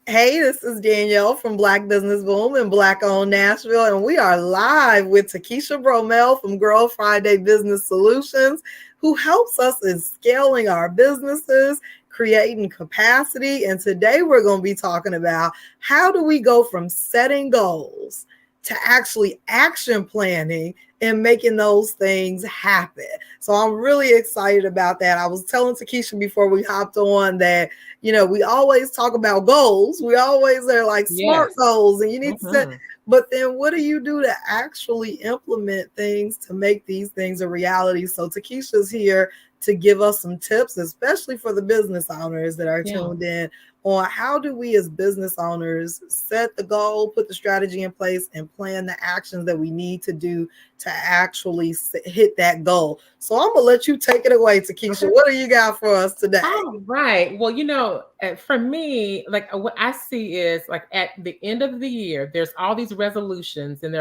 Hey, this is Danielle from Black Business Boom and Black Owned Nashville, and we are live with Takisha Bromell from Girl Friday Business Solutions, who helps us in scaling our businesses, creating capacity. And today we're going to be talking about how do we go from setting goals to actually action planning and making those things happen. So I'm really excited about that. I was telling Takisha before we hopped on that, we always talk about goals. We always are like smart goals and you need to set, but then what do you do to actually implement things to make these things a reality? So Takisha's here to give us some tips, especially for the business owners that are tuned in, on how do we as business owners set the goal, put the strategy in place, and plan the actions that we need to do to actually hit that goal. So I'm going to let you take it away, Takisha. Okay. What do you got for us today? All right. Well, for me, like what I see is like at the end of the year, there's all these resolutions and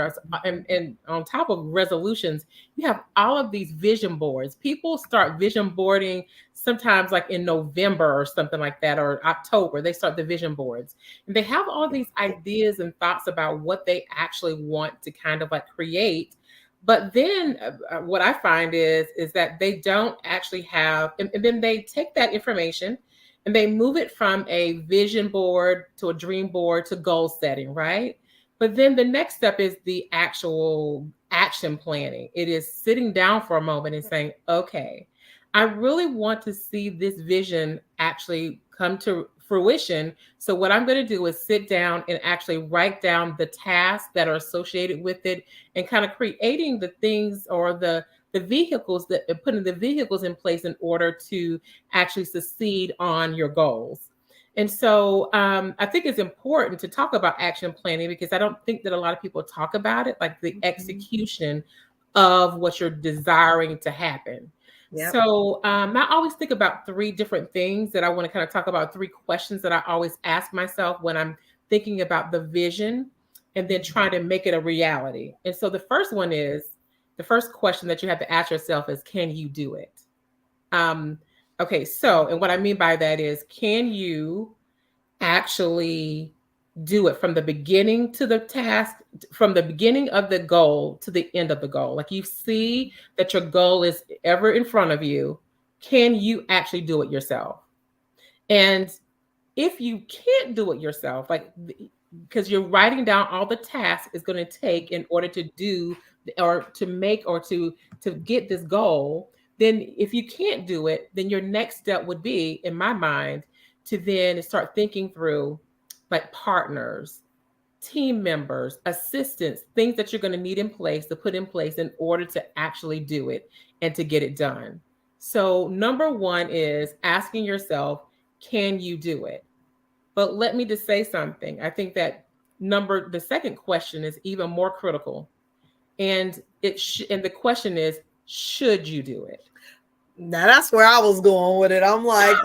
on top of resolutions, you have all of these vision boards. People start vision boarding sometimes like in November or something like that, or October, they start the vision boards. And they have all these ideas and thoughts about what they actually want to kind of like create. But then what I find is that they don't actually have, and then they take that information and they move it from a vision board to a dream board to goal setting, right? But then the next step is the actual action planning. It is sitting down for a moment and saying, okay, I really want to see this vision actually come to fruition. So what I'm going to do is sit down and actually write down the tasks that are associated with it and kind of creating the things or the vehicles that putting the vehicles in place in order to actually succeed on your goals. And so I think it's important to talk about action planning because I don't think that a lot of people talk about it, like the execution of what you're desiring to happen. Yep. So I always think about three different things that I want to kind of talk about, three questions that I always ask myself when I'm thinking about the vision and then trying to make it a reality. And so the first question that you have to ask yourself is, can you do it? Okay, so, and what I mean by that is, can you actually do it from the beginning to the task, from the beginning of the goal to the end of the goal? Like you see that your goal is ever in front of you. Can you actually do it yourself? And if you can't do it yourself, like because you're writing down all the tasks it's going to take in order to do or to make or to get this goal, then if you can't do it, then your next step would be, in my mind, to then start thinking through like partners, team members, assistants, things that you're going to need in place to put in place in order to actually do it and to get it done. So number one is asking yourself, can you do it? But let me just say something. I think that the second question is even more critical. And and the question is, should you do it? Now that's where I was going with it. I'm like,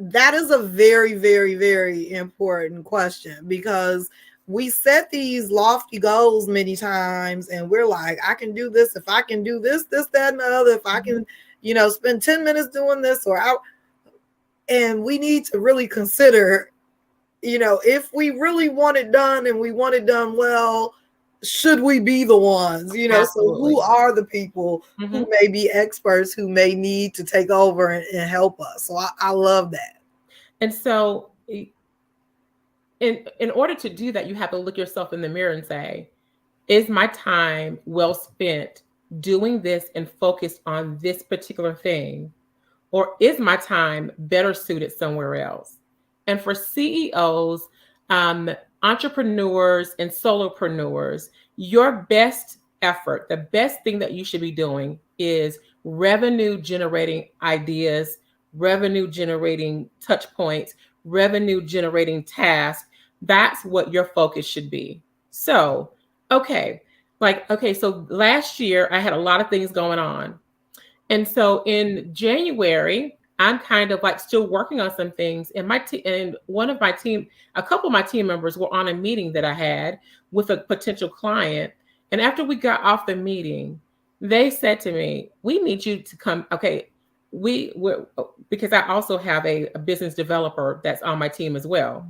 that is a very, very, very important question because we set these lofty goals many times and we're like, I can do this if I can do this, that, and the other, if I can, spend 10 minutes doing this and we need to really consider, if we really want it done and we want it done well, should we be the ones, Absolutely. So who are the people who may be experts who may need to take over and help us? So I love that. And so in order to do that, you have to look yourself in the mirror and say, is my time well spent doing this and focused on this particular thing? Or is my time better suited somewhere else? And for CEOs, entrepreneurs, and solopreneurs, your best effort, the best thing that you should be doing is revenue generating ideas, revenue generating touch points, revenue generating tasks. That's what your focus should be. So, so last year I had a lot of things going on. And so in January, I'm kind of like still working on some things. And a couple of my team members were on a meeting that I had with a potential client. And after we got off the meeting, they said to me, we need you to come. Okay, because I also have a business developer that's on my team as well.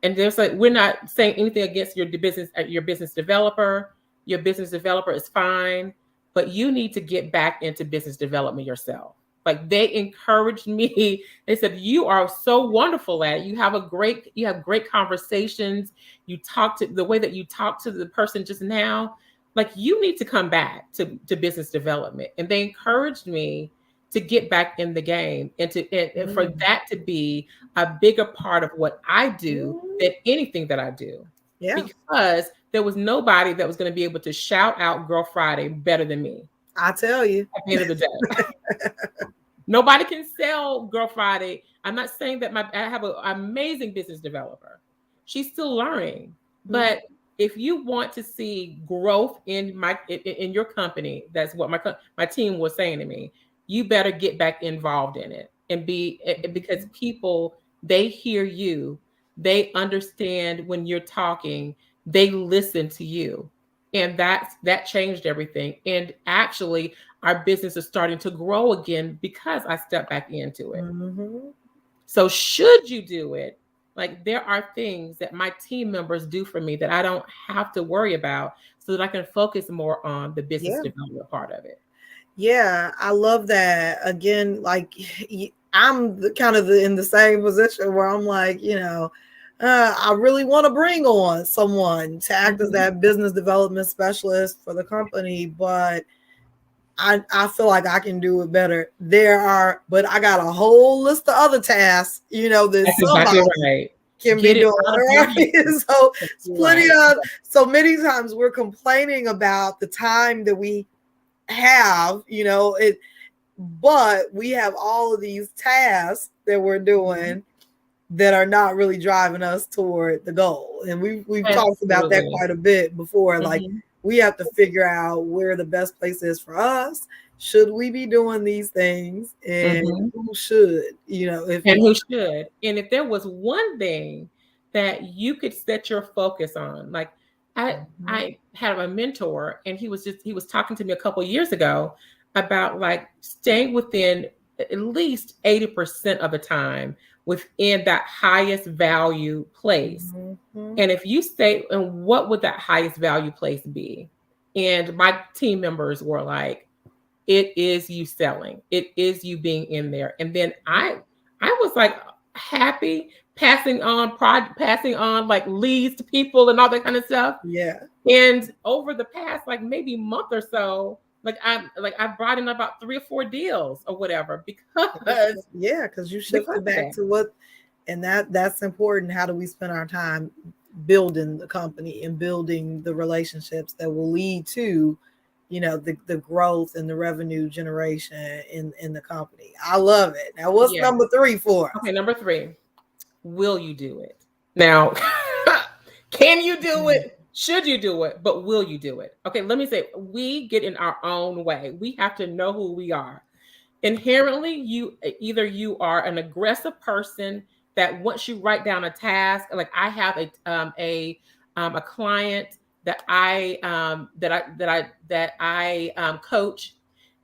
And there's like, we're not saying anything against your business developer. Your business developer is fine, but you need to get back into business development yourself. Like, they encouraged me. They said, you are so wonderful at it. You have great conversations. You talk to the way that you talk to the person just now. Like, you need to come back to business development. And they encouraged me to get back in the game and for that to be a bigger part of what I do than anything that I do. Yeah. Because there was nobody that was going to be able to shout out Girl Friday better than me. I tell you. At the end of the day. Nobody can sell Girl Friday. I'm not saying that I have an amazing business developer. She's still learning. But if you want to see growth in your company, that's what my team was saying to me. You better get back involved in it and because people, they hear you, they understand when you're talking, they listen to you. And that changed everything. And actually, our business is starting to grow again because I stepped back into it. So should you do it, like, there are things that my team members do for me that I don't have to worry about, so that I can focus more on the business development part of it. Yeah, I love that. Again, like, I'm in the same position where I'm like, I really want to bring on someone to act as that business development specialist for the company, but I feel like I can do it better. But I got a whole list of other tasks, that somebody can be doing. Right? So it's plenty of, so many times we're complaining about the time that we have, but we have all of these tasks that we're doing that are not really driving us toward the goal. And we've talked about that quite a bit before. Like, we have to figure out where the best place is for us. Should we be doing these things? And who should, who should? And if there was one thing that you could set your focus on, like, I had a mentor, and he was talking to me a couple of years ago about, like, staying within at least 80% of the time within that highest value place. And if you stay, and what would that highest value place be? And my team members were like, it is you selling. It is you being in there. And then I was like happy passing on like leads to people and all that kind of stuff. Yeah. And over the past, like, maybe month or so, I brought in about 3 or 4 deals or whatever, because you shifted back to what, and that's important. How do we spend our time building the company and building the relationships that will lead to, the growth and the revenue generation in the company? I love it. Now, what's number 3 for us? Okay, number 3. Will you do it? Now, can you do it? Should you do it? But will you do it? Okay, let me say, we get in our own way. We have to know who we are. Inherently, you are an aggressive person that once you write down a task, like, I have a client that I coach,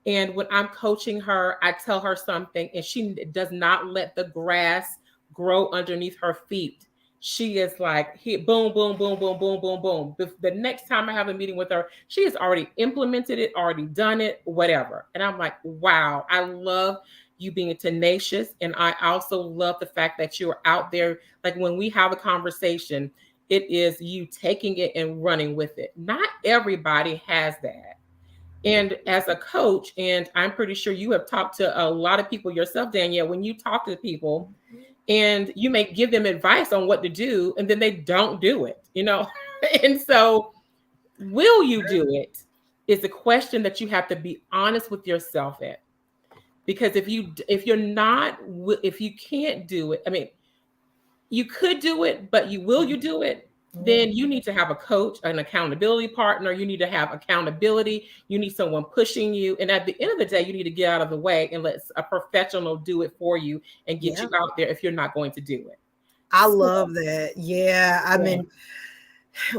and when I'm coaching her, I tell her something, and she does not let the grass grow underneath her feet. She is like, boom, boom, boom, boom, boom, boom, boom. The next time I have a meeting with her, she has already implemented it, already done it, whatever. And I'm like, wow, I love you being tenacious. And I also love the fact that you're out there. Like, when we have a conversation, it is you taking it and running with it. Not everybody has that. And as a coach, and I'm pretty sure you have talked to a lot of people yourself, Danielle, when you talk to people, and you may give them advice on what to do, and then they don't do it, And so, will you do it is the question that you have to be honest with yourself at. Because if you can't do it, I mean, you could do it, but will you do it? Then you need to have a coach, an accountability partner. You need to have accountability. You need someone pushing you. And at the end of the day, you need to get out of the way and let a professional do it for you and get you out there if you're not going to do it. I love that. Yeah. I mean,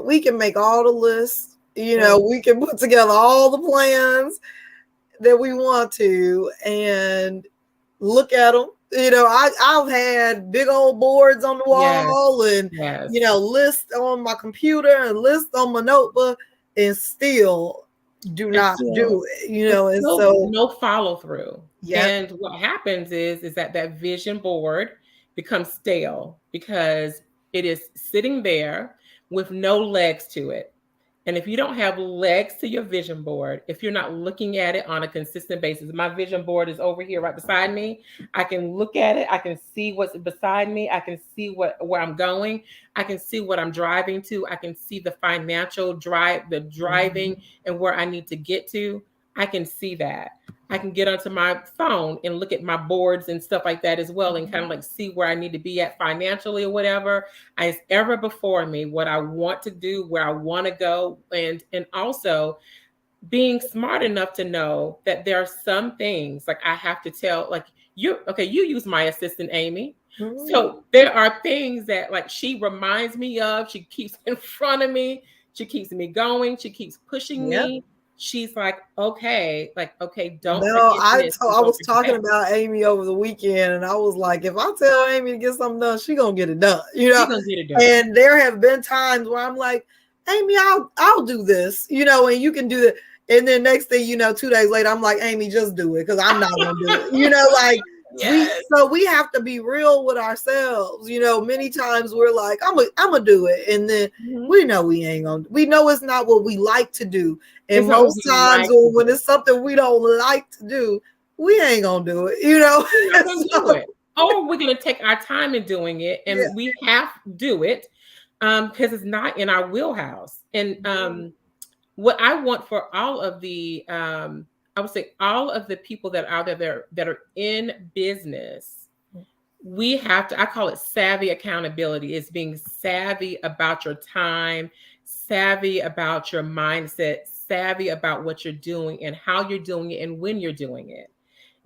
we can make all the lists, we can put together all the plans that we want to. And look at them. I've had big old boards on the Yes. wall and, Yes. list on my computer and list on my notebook and still do And not still, do it, but and still so, no follow through. yep. And what happens is that that vision board becomes stale because it is sitting there with no legs to it. And if you don't have legs to your vision board, if you're not looking at it on a consistent basis, my vision board is over here right beside me. I can look at it. I can see what's beside me. I can see where I'm going. I can see what I'm driving to. I can see the financial drive, the driving and where I need to get to. I can see that. I can get onto my phone and look at my boards and stuff like that as well and kind of like see where I need to be at financially or whatever. It's ever before me what I want to do, where I want to go, and also being smart enough to know that there are some things like I have to tell, like you use my assistant Amy. Mhm. So there are things that like she reminds me of, she keeps in front of me, she keeps me going, she keeps pushing Yep. me. She's like, okay, don't No, forget I this told and I don't was forget talking that. about Amy over the weekend, and I was like, if I tell Amy to get something done, she gonna get it done, She's gonna get it done. And there have been times where I'm like, Amy, I'll do this, and you can do it. And then next thing you know, 2 days later, I'm like, Amy, just do it because I'm not gonna do it. Like Yes. we have to be real with ourselves. Many times we're like, I'm gonna do it, and then Mhm. we know we ain't gonna. We know it's not what we like to do, and It's not what most we times like to when do. it's something we don't like to do, we ain't gonna do it. We're not gonna do So, it. Or we're gonna take our time in doing it, yeah. and we have to do it because it's not in our wheelhouse. And what I want for all of the, I would say, all of the people that are out there that are in business, we have to. I call it savvy accountability. It's being savvy about your time, savvy about your mindset, savvy about what you're doing and how you're doing it and when you're doing it.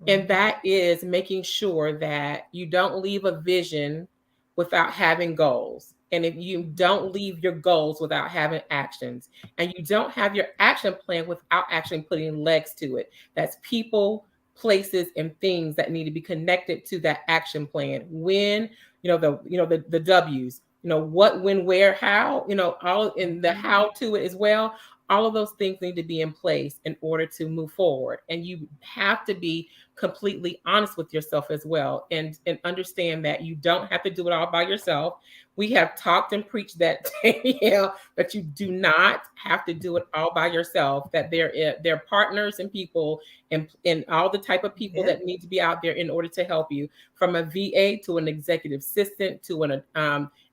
And that is making sure that you don't leave a vision without having goals. And if you don't leave your goals without having actions, and you don't have your action plan without actually putting legs to it, that's people, places, and things that need to be connected to that action plan. When, the W's, what, when, where, how, all in the how to it as well. All of those things need to be in place in order to move forward. And you have to be completely honest with yourself as well, and understand that you don't have to do it all by yourself. We have talked and preached that Danielle, that you do not have to do it all by yourself, that there are partners and people and all the type of people Yeah. that need to be out there in order to help you, from a VA to an executive assistant to an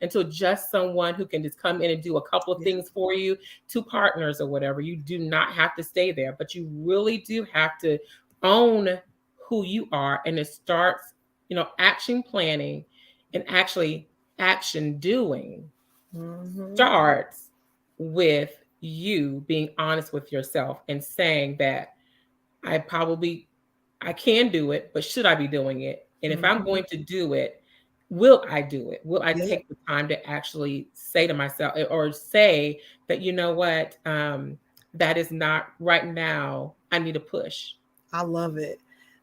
until just someone who can just come in and do a couple of Yeah. things for you, to partners or whatever. You do not have to stay there, but you really do have to own who you are. And it starts, action planning and actually action doing Mhm. starts with you being honest with yourself and saying that I probably I can do it, but should I be doing it? And if I'm Mhm. going to do it, will I do it? Will I Yeah, take the time to actually say to myself, or say that, you know what, that is not right now. I need a push. I love it.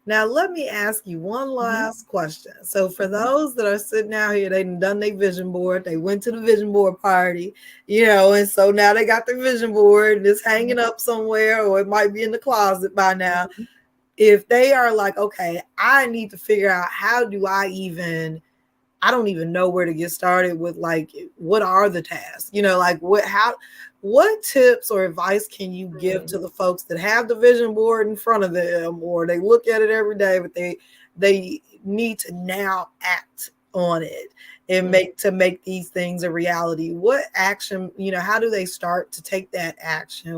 Now, let me ask you one Mhm, last question. So, for mhm, those that are sitting out here, they done their vision board, they went to the vision board party, and so now they got their vision board and it's hanging up somewhere, or it might be in the closet by now. mhm, If they are like, okay, I need to figure out how do I don't even know where to get started with, like, what are the tasks, like what tips or advice can you give mhm. to the folks that have the vision board in front of them, or they look at it every day, but they need to now act on it and Mhm. make these things a reality? What action, how do they start to take that action?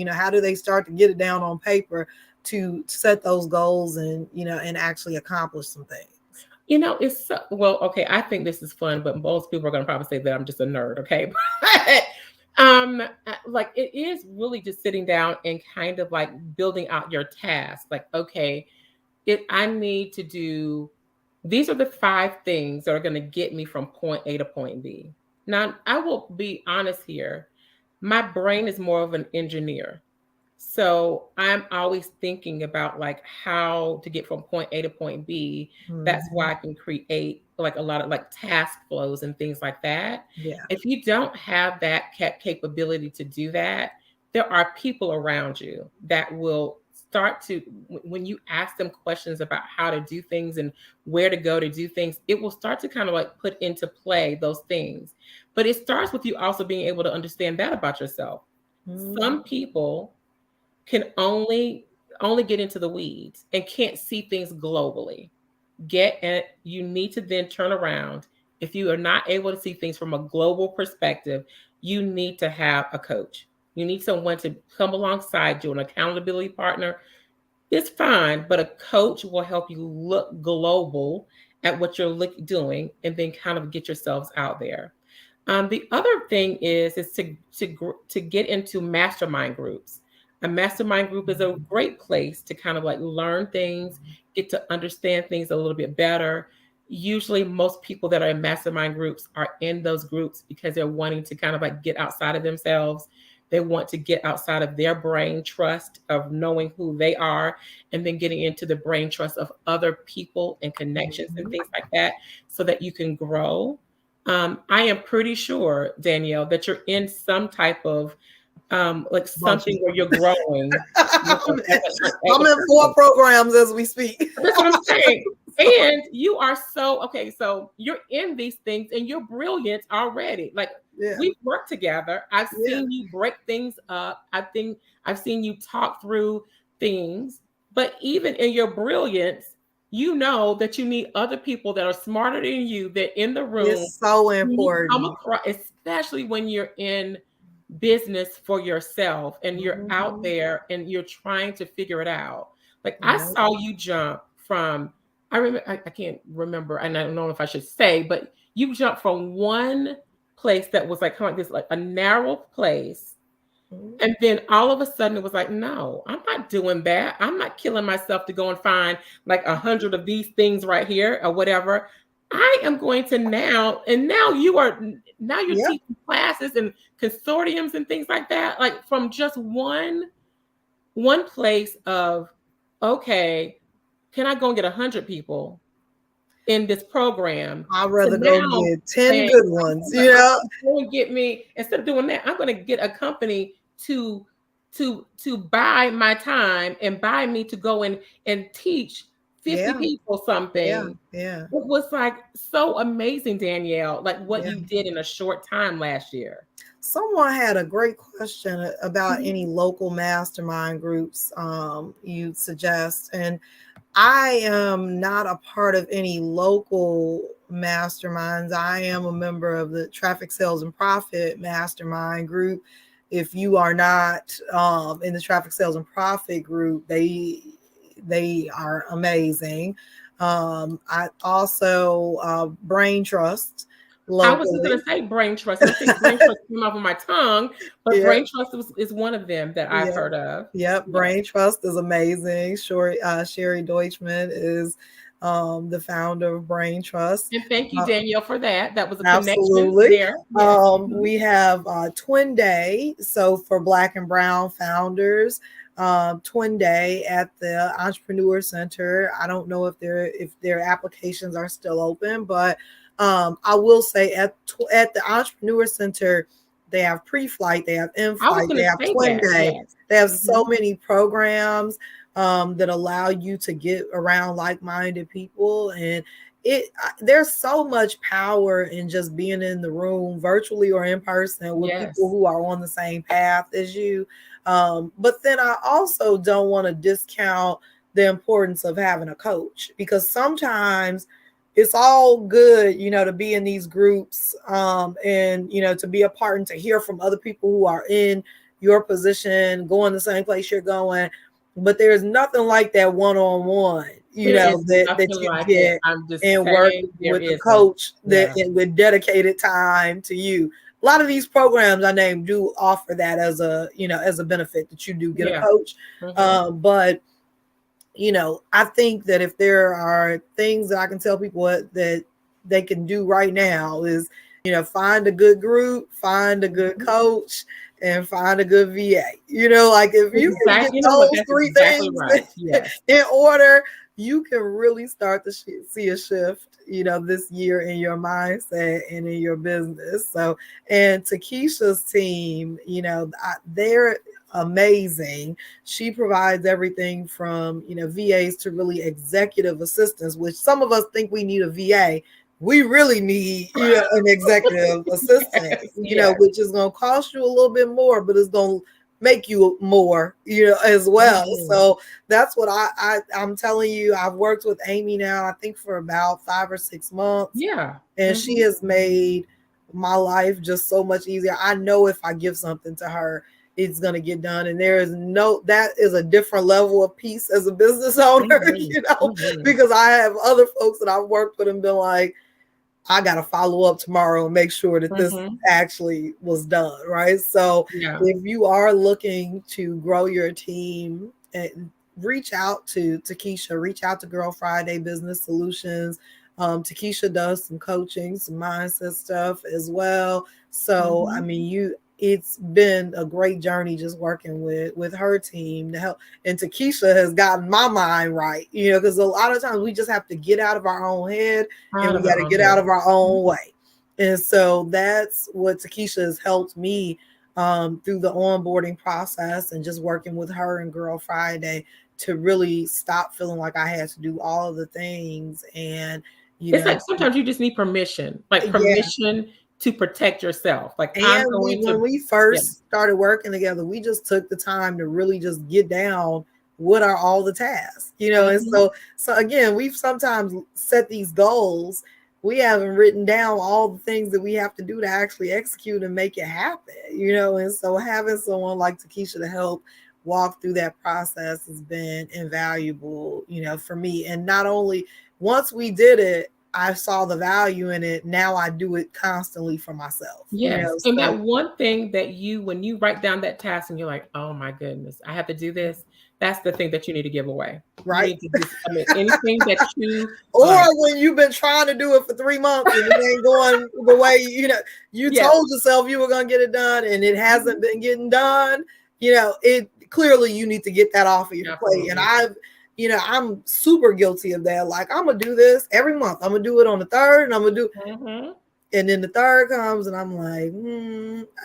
How do they start to get it down on paper to set those goals and, and actually accomplish some things? It's well, okay. I think this is fun, but most people are going to probably say that I'm just a nerd. Okay, but like it is really just sitting down and kind of like building out your task. Like, okay, I need to do. These are the 5 things that are going to get me from point A to point B. Now, I will be honest here. My brain is more of an engineer. So I'm always thinking about like how to get from point A to point B. That's Mhm. why I can create like a lot of like task flows and things like that. Yeah. If you don't have that capability to do that, there are people around you that will start to, when you ask them questions about how to do things and where to go to do things, it will start to kind of like put into play those things. But it starts with you also being able to understand that about yourself. Mhm. Some people can only get into the weeds and can't see things globally. Get it, you need to then turn around. If you are not able to see things from a global perspective, you need to have a coach. You need someone to come alongside you, an accountability partner. It's fine, but a coach will help you look global at what you're doing and then kind of get yourselves out there. The other thing is to get into mastermind groups. A mastermind group is a great place to kind of like learn things, get to understand things a little bit better. Usually, most people that are in mastermind groups are in those groups because they're wanting to kind of like get outside of themselves. They want to get outside of their brain trust of knowing who they are and then getting into the brain trust of other people and connections and Mhm. things like that so that you can grow. I am pretty sure, Danielle, that you're in some type of like Bunch of something where you're growing as I'm a in four person. programs as we speak. That's what I'm saying. And you are so okay. So you're in these things and you're brilliant already. Like Yeah. we've worked together. I've Yeah. seen you break things up. I've seen you talk through things. But even in your brilliance, you know that you need other people that are smarter than you. That in the room, It's so when you come important. across, especially when you're in business for yourself and you're out Mhm. there and you're trying to figure it out. Like I Yep. saw you jump from, I remember, I can't remember, and I don't know if I should say, but you jumped from one place that was like kind of like this, like a narrow place. Mhm. And then all of a sudden it was like, no, I'm not doing that. I'm not killing myself to go and find like 100 of these things right here or whatever. I am going to now, and now you're Yep. teaching classes and consortiums and things like that, like from just one place of, okay, can I go and get 100 people in this program I'd to rather go now get 10 saying, good ones, you know? go and get me, instead of doing that, I'm going to get a company to buy my time and buy me to go in and teach 50 Yeah. people Yeah. something. Yeah. It was like so amazing, Danielle, like what Yeah. you did in a short time last year. Someone had a great question about Mhm. any local mastermind groups you suggest. And I am not a part of any local masterminds. I am a member of the Traffic Sales and Profit Mastermind group. If you are not in the Traffic Sales and Profit group, they are amazing. I also Brain Trust I was just locally. gonna say brain trust, and I think brain trust came off of my tongue, but Yeah, brain trust is one of them that I've yeah, heard of. yep. Yeah. Brain Trust is amazing. Sherry Deutschman is the founder of Brain Trust. And thank you, Uh, Danielle, for that. That was a connection Absolutely. there. Yes. Mhm. We have Twin Day. So for Black and Brown founders, Twin Day at the Entrepreneur Center. I don't know if their applications are still open, but I will say at the Entrepreneur Center, they have pre-flight, they have I was in-flight, they gonna have say Twin that. Day. Yes. They have so Mhm. many programs that allow you to get around like-minded people, and there's so much power in just being in the room virtually or in person with people Yes. who are on the same path as you. But then I also don't want to discount the importance of having a coach, because sometimes it's all good, to be in these groups, and to be a part and to hear from other people who are in your position, going the same place you're going. But there's nothing like that one-on-one, There is that nothing you like it. get I'm just and work saying there with the isn't. coach that Yeah. and with dedicated time to you. A lot of these programs I named do offer that as a benefit, that you do get a Yeah. coach. Mhm. But I think that if there are things that I can tell people that they can do right now is, find a good group, find a good Mhm. coach, and find a good VA. You know, like if you can get Exactly. You know what? those That's three exactly things right. Yes. in order, you can really start to see a shift, you know, this year in your mindset and in your business. So, and Takisha's team, you know, they're amazing. She provides everything from, you know, VAs to really executive assistants, which some of us think we need a VA. We really need, you know, an executive assistant, Yes. you know, Yes. which is going to cost you a little bit more, but it's going to make you more, you know, as well. Mhm. So that's what I'm telling you. I've worked with Amy now, I think for about 5 or 6 months, Yeah. and she Mhm. has made my life just so much easier. I know if I give something to her, it's going to get done. And there is that is a different level of peace as a business owner, Mhm. you know, Mhm. because I have other folks that I've worked with and been like, I got to follow up tomorrow and make sure that this Mhm. actually was done. Right. So Yeah. if you are looking to grow your team, and reach out to Takisha, reach out to Girl Friday Business Solutions. Takisha does some coaching, some mindset stuff as well. So, I Mhm. mean, it's been a great journey just working with her team to help. And Takisha has gotten my mind right, you know, because a lot of times we just have to get out of our own head and Out we of got our to own get out head. of our own way. And so that's what Takisha has helped me through the onboarding process and just working with her and Girl Friday to really stop feeling like I had to do all of the things. And, you It's know, like sometimes you just need permission, like yeah. permission to protect yourself. Like I'm And going when to, we yeah. first started working together, we just took the time to really just get down what are all the tasks, you know. And Mhm. so again, we've sometimes set these goals. We haven't written down all the things that we have to do to actually execute and make it happen, you know. And so having someone like Takisha to help walk through that process has been invaluable, you know, for me. And not only once we did it, I saw the value in it. Now I do it constantly for myself, you Yes. know. And So that one thing that when you write down that task and you're like, oh my goodness, I have to do this. That's the thing that you need to give away. You right. need to just, I mean, anything that you Or like, when you've been trying to do it for 3 months and it ain't going the way, you know, you yes. told yourself you were going to get it done and it hasn't Mhm. been getting done, you know, it clearly you need to get that off of your plate. And Absolutely. you know, I'm super guilty of that. Like, I'm going to do this every month. I'm going to do it on the third and I'm going to do, Mhm. and then the third comes and I'm like,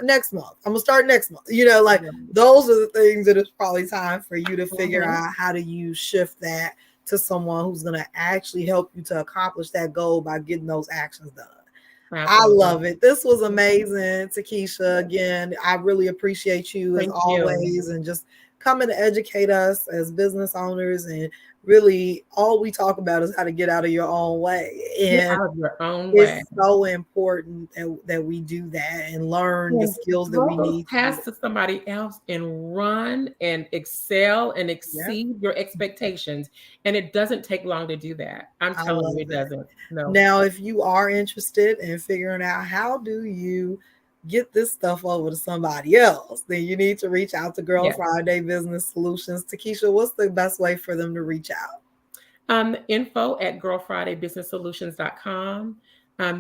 next month. I'm gonna start next month. You know, like those are the things that it's probably time for you to figure Mhm. out how do you shift that to someone who's gonna actually help you to accomplish that goal by getting those actions done. I Absolutely. love it. This was Mhm. amazing, Takisha. Again, I really appreciate you as Thank you. always and just coming to educate us as business owners. And really, all we talk about is how to get out of your own way. Get And out of your own way. it's so important that we do that and learn the And skills that throw we those need to do tasks it. to somebody else and run and excel and Yeah, exceed your expectations. And it doesn't take long to do that. I'm I telling you, love it it. doesn't. No. Now, if you are interested in figuring out how do you get this stuff over to somebody else, then you need to reach out to Girl Yes. Friday Business Solutions. Takisha, what's the best way for them to reach out? Info at girlfridaybusinesssolutions.com.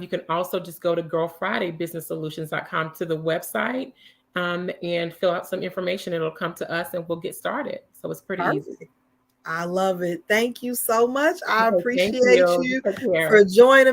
You can also just go to girlfridaybusinesssolutions.com to the website and fill out some information. It'll come to us and we'll get started. So it's pretty easy. Perfect. I love it. Thank you so much. I Okay, thank appreciate you. You you take for care. joining me